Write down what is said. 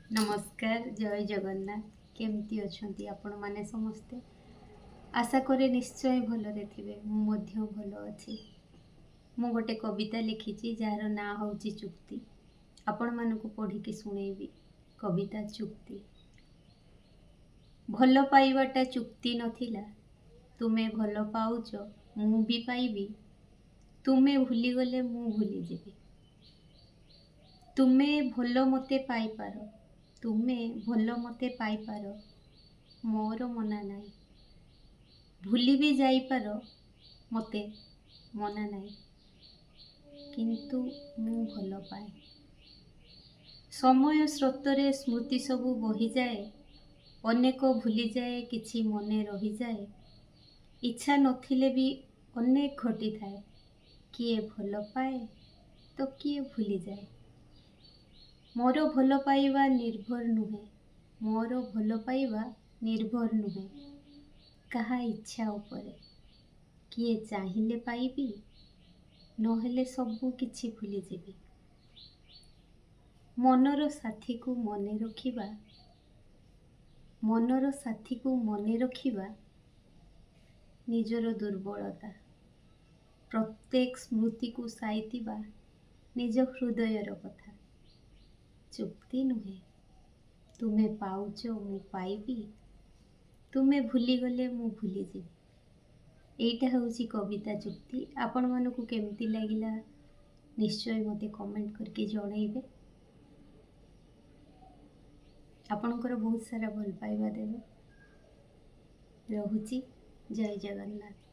नमस्कार जय जगन्नाथ केमती अछंती आपण माने समस्ते आशा करे निश्चय भलरे थिबे मु मध्य भल अछि। मु गोटे कविता लिखिछि जार ना होउछि चुक्ति। आपण मानकु पढ़ी के सुनेबी कविता चुक्ति। भल पाइबाटा चुक्ति नथिला तुमे भल पाउच मु भी पाइबी तुमे भूली गले मु भूली जेबी तुमे भल मते पाइपार तुमे भल मते पाइपार मोर मना नाई भूली भी जाइपार मते मना नाई किंतु मु भल पाए। समय स्रोतरे स्मृति सबु बही जाए अनेक भूली जाए किछि मने रही जाए इच्छा नथिले भी अनेक घटी थाए किए भल पाए तो किए भूली जाए। मोर भल पाइबा निर्भर नुहे मोर भल पाइबा निर्भर नुहे कहा इच्छा उपरे किए चाहिए पाइबी नहेले सबु किछि भूली जेबी। मनर साथी को मने रखिबा मनर साथी को मने रखिबा निजर दुर्बलता प्रत्येक स्मृति को साइतिबा निज हृदयर कथा चुक्ति नुहे तुमे पाउच मु पाइबी तुमे भूली गले मु भूली जेबी। एइटा होउछि कविता चुक्ति। आपण मानकु केमती लागिला निश्चय मते कमेंट करके जणैबे। आपणकर बहुत सारा भल पाइबा देबे। रहुछि जय जगन्नाथ।